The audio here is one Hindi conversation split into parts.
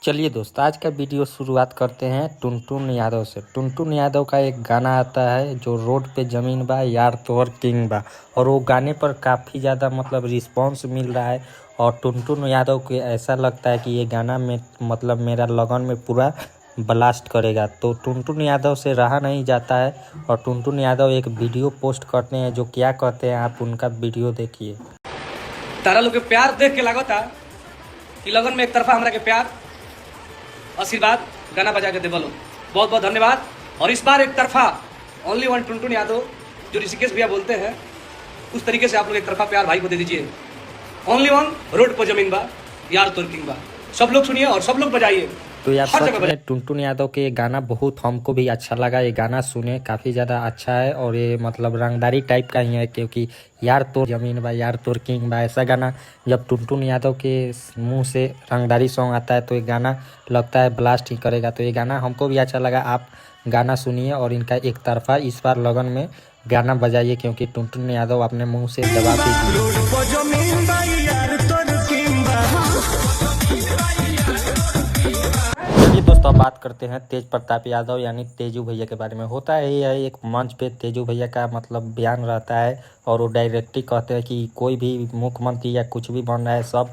चलिए दोस्त, आज का वीडियो शुरुआत करते हैं टुनटुन यादव से। टुनटुन यादव का एक गाना आता है जो रोड पे ज़मीन बा यार तोहर किंग बा, और वो गाने पर काफ़ी ज़्यादा रिस्पांस मिल रहा है। और टुनटुन यादव को ऐसा लगता है कि ये गाना में मेरा लगन में पूरा ब्लास्ट करेगा। तो टुनटुन यादव से रहा नहीं जाता है और टुनटुन यादव एक वीडियो पोस्ट करते हैं जो क्या कहते हैं, आप उनका वीडियो देखिए। तारा लोग के प्यार देख के लागता कि लगन में एक तरफा हमरा के प्यार आशीर्वाद गाना बजा के दे बोलो। बहुत बहुत धन्यवाद। और इस बार एक तरफा ओनली वन टुनटुन यादव जो ऋषिकेश भैया बोलते हैं उस तरीके से आप लोग एक तरफा प्यार भाई को दे दीजिए। ओनली वन रोड पर जमीन बा यार तोर किंग बा। सब लोग सुनिए और सब लोग बजाइए। तो यार सच में टुनटुन यादव के गाना बहुत हमको भी अच्छा लगा। ये गाना सुने काफ़ी ज़्यादा अच्छा है और ये रंगदारी टाइप का ही है, क्योंकि यार तोर जमीन बा यार तोर किंग बा ऐसा गाना जब टुनटुन यादव के मुंह से रंगदारी सॉन्ग आता है तो ये गाना लगता है ब्लास्ट ही करेगा। तो ये गाना हमको भी अच्छा लगा। आप गाना सुनिए और इनका एक तरफा इस बार लगन में गाना बजाइए, क्योंकि टुनटुन यादव अपने मुँह से जवाब दोस्तों, अब बात करते हैं तेज प्रताप यादव यानी तेजू भैया के बारे में। होता है ये एक मंच पे तेजू भैया का बयान रहता है और वो डायरेक्टली कहते हैं कि कोई भी मुख्यमंत्री या कुछ भी बन रहा है सब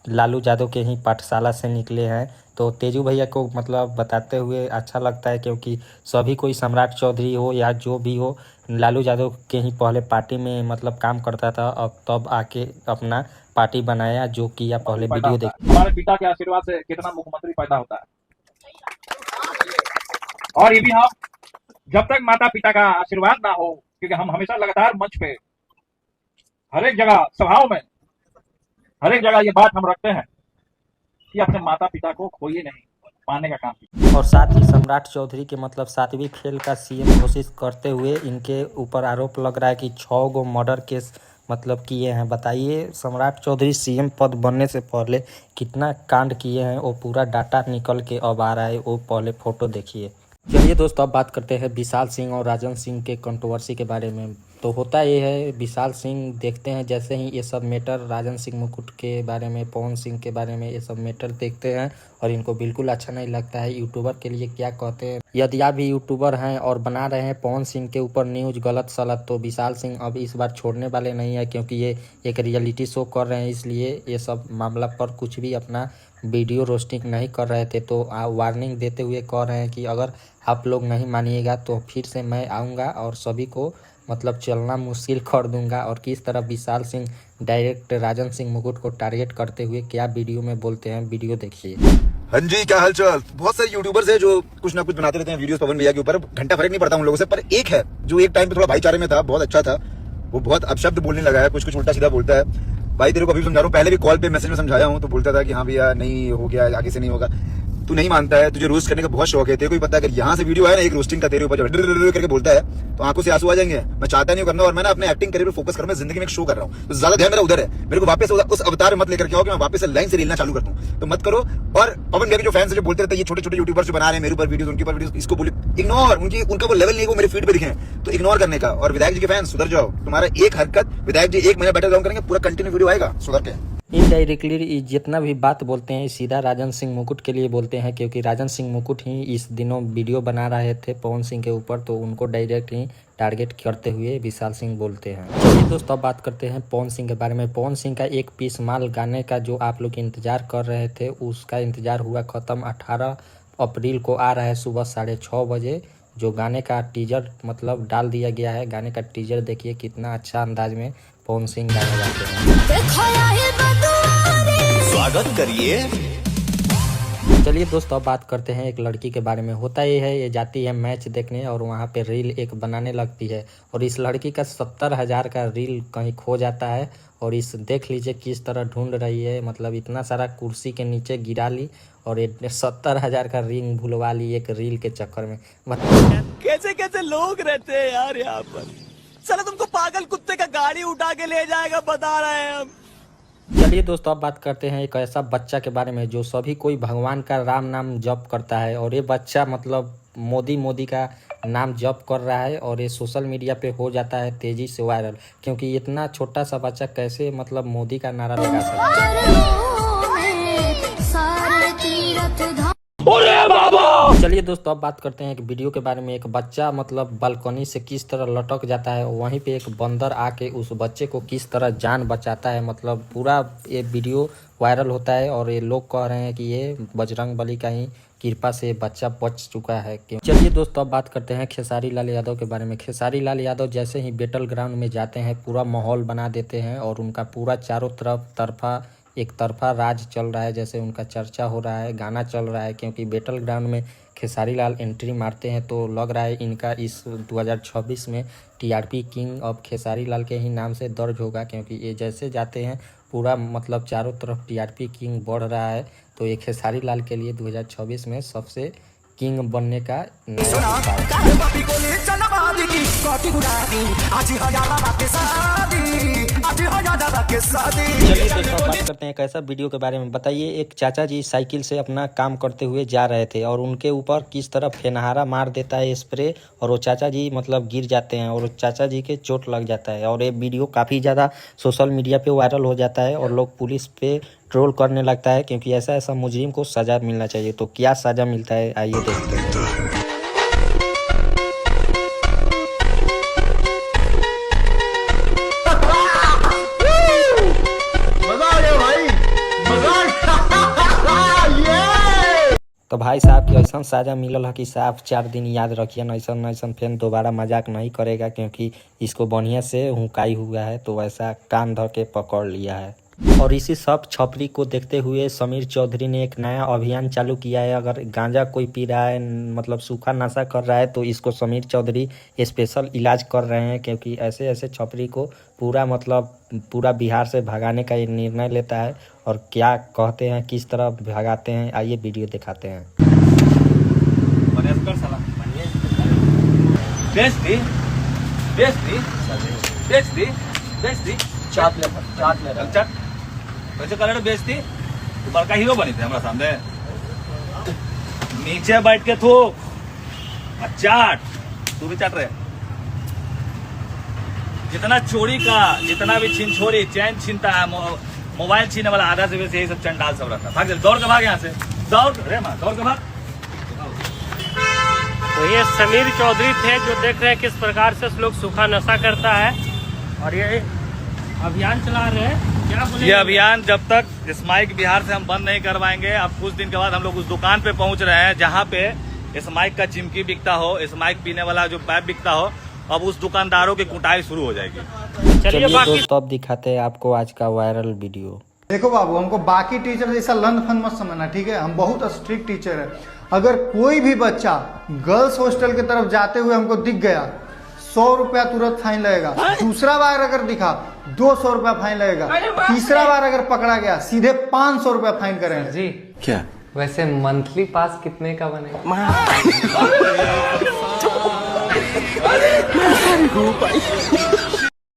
लालू यादव के ही पाठशाला से निकले हैं। तो तेजू भैया को बताते हुए अच्छा लगता है, क्योंकि सभी कोई सम्राट चौधरी हो या जो भी हो लालू यादव के ही पहले पार्टी में काम करता था, अब तब आके अपना पार्टी बनाया जो कि आप पहले वीडियो देखिए। हमारे पिता के आशीर्वाद से कितना मुख्यमंत्री पैदा होता है, और ये भी हम जब तक माता पिता का आशीर्वाद ना हो, क्योंकि हम हमेशा लगातार मंच पे हर एक जगह सभाओं में हर एक जगह ये बात हम रखते हैं कि अपने माता पिता को खोइए नहीं, पाने का काम। और साथ ही सम्राट चौधरी के 7वीं फेल का सीएम घोषित करते हुए इनके ऊपर आरोप लग रहा है कि 6 गो मर्डर केस किए हैं। बताइए सम्राट चौधरी सीएम पद बनने से पहले कितना कांड किए हैं, वो पूरा डाटा निकल के अब आ रहा है। वो पहले फोटो देखिए। चलिए दोस्तों, अब बात करते हैं विशाल सिंह और राजन सिंह के कंट्रोवर्सी के बारे में। तो होता ये है, विशाल सिंह देखते हैं जैसे ही ये सब मैटर राजन सिंह मुकुट के बारे में, पवन सिंह के बारे में ये सब मैटर देखते हैं और इनको बिल्कुल अच्छा नहीं लगता है। यूट्यूबर के लिए क्या कहते हैं, यदि आप भी यूट्यूबर हैं और बना रहे हैं पवन सिंह के ऊपर न्यूज़ गलत सलत, तो विशाल सिंह अब इस बार छोड़ने वाले नहीं है, क्योंकि ये एक रियलिटी शो कर रहे हैं, इसलिए ये सब मामला पर कुछ भी अपना वीडियो रोस्टिंग नहीं कर रहे थे। तो वार्निंग देते हुए कह रहे हैं कि अगर आप लोग नहीं मानिएगा तो फिर से मैं आऊँगा और सभी को चलना मुश्किल कर दूंगा। और किस तरह विशाल सिंह डायरेक्ट राजन सिंह मुकुट को टारगेट करते हुए क्या वीडियो में बोलते हैं, वीडियो देखिए। हाँ जी, क्या हालचाल। बहुत सारे यूट्यूबर्स हैं जो कुछ ना कुछ बनाते रहते हैं वीडियोस पवन भैया के ऊपर, घंटा फर्क नहीं पड़ता उन लोगों से। पर एक है जो एक टाइम पे थोड़ा भाईचारे में था, बहुत अच्छा था, वो बहुत अपशब्द बोलने लगा है, कुछ कुछ उल्टा सीधा बोलता है। भाई तेरे को अभी समझा रहा हूँ, पहले भी कॉल पे मैसेज में समझाया हूँ, तो बोलता था कि हाँ भैया नहीं हो गया, आगे से नहीं होगा। तू नहीं मानता है, तुझे रोस्ट करने का बहुत शौक है, तेरे को भी पता है अगर यहाँ से वीडियो आया ना एक रोस्टिंग का तेरे ऊपर करके बोलता है तो आंखों से आंसू आ जाएंगे। मैं चाहता नहीं करना, और मैं ना अपने एक्टिंग करियर पर फोकस कर रहा हूं, जिंदगी में एक शो कर रहा हूँ, तो ज्यादा ध्यान मेरा उधर है। मेरे को वापस उस अवतार मत लेकर के आओ कि मैं वापस से लाइन से रीलना चालू कर दूं, तो मत करो। और पवन भैया के जो फैंस जो बोलते रहते हैं ये छोटे छोटे यूट्यूबर्स जो बना रहे हैं मेरे ऊपर वीडियो, उनके ऊपर वीडियो, इसको बोले इग्नोर। उनका वो लेवल नहीं है वो मेरे फीड पे दिखे, तो इग्नोर करने का। और विधायक जी के फैंस सुधर जाओ, तुम्हारा एक हरकत विधायक जी 1 महीना बैटल ग्राउंड करेंगे, पूरा कंटिन्यू वीडियो आएगा, सुधर के। इनडायरेक्टली जितना भी बात बोलते हैं सीधा राजन सिंह मुकुट के लिए बोलते हैं, क्योंकि राजन सिंह मुकुट ही इस दिनों वीडियो बना रहे थे पवन सिंह के ऊपर, तो उनको डायरेक्ट ही टारगेट करते हुए विशाल सिंह बोलते हैं। चलिए दोस्तों, अब बात करते हैं पवन सिंह के बारे में। पवन सिंह का एक पीस माल गाने का जो आप लोग इंतजार कर रहे थे, उसका इंतजार हुआ खत्म। 18 अप्रैल को आ रहा है सुबह 6:30 बजे, जो गाने का टीजर डाल दिया गया है। गाने का टीजर देखिए कितना अच्छा अंदाज में पवन सिंह गाने गाते हैं। स्वागत करिए। चलिए दोस्तों, अब बात करते हैं एक लड़की के बारे में। होता ये है, ये जाती है मैच देखने और वहाँ पे रील एक बनाने लगती है, और इस लड़की का 70,000 का रील कहीं खो जाता है। और इस देख लीजिए किस तरह ढूंढ रही है, इतना सारा कुर्सी के नीचे गिरा ली और ये 70,000 का रिंग भुलवा ली एक रील के चक्कर में। कैसे कैसे लोग रहते हैं यार यहाँ पर। चलो तुमको पागल कुत्ते का गाड़ी उठा के ले जाएगा, बता रहे हैं हम। चलिए दोस्तों, अब बात करते हैं एक ऐसा बच्चा के बारे में जो सभी कोई भगवान का राम नाम जप करता है, और ये बच्चा मोदी का नाम जप कर रहा है, और ये सोशल मीडिया पे हो जाता है तेजी से वायरल, क्योंकि इतना छोटा सा बच्चा कैसे मोदी का नारा लगा सकता है। चलिए दोस्तों, अब बात करते हैं एक वीडियो के बारे में। एक बच्चा मतलब बालकनी से किस तरह लटक जाता है, वहीं पे एक बंदर आके उस बच्चे को किस तरह जान बचाता है। मतलब पूरा ये वीडियो वायरल होता है और ये लोग कह रहे हैं कि ये बजरंगबली का ही कृपा से बच्चा बच चुका है। क्यों? चलिए दोस्तों, अब बात करते हैं खेसारी लाल यादव के बारे में। खेसारी लाल यादव जैसे ही बैटल ग्राउंड में जाते हैं, पूरा माहौल बना देते हैं और उनका पूरा चारों तरफा एक तरफा राज चल रहा है। जैसे उनका चर्चा हो रहा है, गाना चल रहा है, क्योंकि बैटल ग्राउंड में खेसारी लाल एंट्री मारते हैं तो लग रहा है इनका इस 2026 में TRP king of Khesari Lal के ही नाम से दर्ज होगा। क्योंकि ये जैसे जाते हैं पूरा मतलब चारों तरफ टीआरपी किंग बढ़ रहा है। तो ये खेसारी लाल के लिए 2026 में सबसे किंग बनने का नया चलिए दोस्तों, बात करते हैं एक ऐसा वीडियो के बारे में। बताइए, एक चाचा जी साइकिल से अपना काम करते हुए जा रहे थे और उनके ऊपर किस तरह फेनहारा मार देता है स्प्रे, और वो चाचा जी मतलब गिर जाते हैं और चाचा जी के चोट लग जाता है। और ये वीडियो काफ़ी ज़्यादा सोशल मीडिया पे वायरल हो जाता है और लोग पुलिस पे ट्रोल करने लगता है, क्योंकि ऐसा मुजरिम को सज़ा मिलना चाहिए। तो क्या सज़ा मिलता है, आइए देखते हैं। तो भाई साहब की ऐसा साजा मिलल है कि साहब 4 दिन याद रखिए, ऐसा फिर दोबारा मजाक नहीं करेगा, क्योंकि इसको बढ़िया से हुकाई हुआ है। तो वैसा कान धर के पकड़ लिया है। और इसी सब छपरी को देखते हुए समीर चौधरी ने एक नया अभियान चालू किया है। अगर गांजा कोई पी रहा है, मतलब सूखा नशा कर रहा है, तो इसको समीर चौधरी स्पेशल इलाज कर रहे हैं। क्योंकि ऐसे छपरी को पूरा बिहार से भगाने का ये निर्णय लेता है। और क्या कहते हैं, किस तरह भगाते हैं, आइए वीडियो दिखाते हैं। कैसे कर बेचती? तू बड़का हीरो बनी थे हमारा सामने। नीचे बैठ के थूक चाट, तू भी चाट रहे। जितना चोरी का, जितना भी छीन छोरी, चैन छीनता है, मोबाइल छीनने वाला, आधा से वैसे यही सब चंडाल सब रहता है। भाग दौड़ के भाग यहाँ से, दौड़ रे माँ, दौड़ के भाग। तो ये समीर चौधरी थे जो देख रहे हैं किस प्रकार से लोग सूखा नशा करता है और ये अभियान चला रहे हैं। क्या बोले? ये अभियान जब तक स्माइक बिहार से हम बंद नहीं करवाएंगे। अब कुछ दिन के बाद हम लोग उस दुकान पे पहुंच रहे हैं जहां पे स्माइक का चिमकी बिकता हो, स्माइक पीने वाला जो पैप बिकता हो, अब उस दुकानदारों की कुटाई शुरू हो जाएगी। चलिए दोस्तों, अब दिखाते हैं आपको आज का वायरल वीडियो। देखो बाबू, हमको बाकी टीचर जैसा लंद फंद मत समझना, ठीक है? हम बहुत स्ट्रिक्ट टीचर है। अगर कोई भी बच्चा गर्ल्स हॉस्टल की तरफ जाते हुए हमको दिख गया, 100 रुपया तुरंत फाइन लगेगा। दूसरा बार अगर दिखा, 200 रुपया फाइन लगेगा। तीसरा बार अगर पकड़ा गया, सीधे 500 रुपया फाइन करेंगे। जी क्या? वैसे मंथली पास कितने का बनेगा? अरे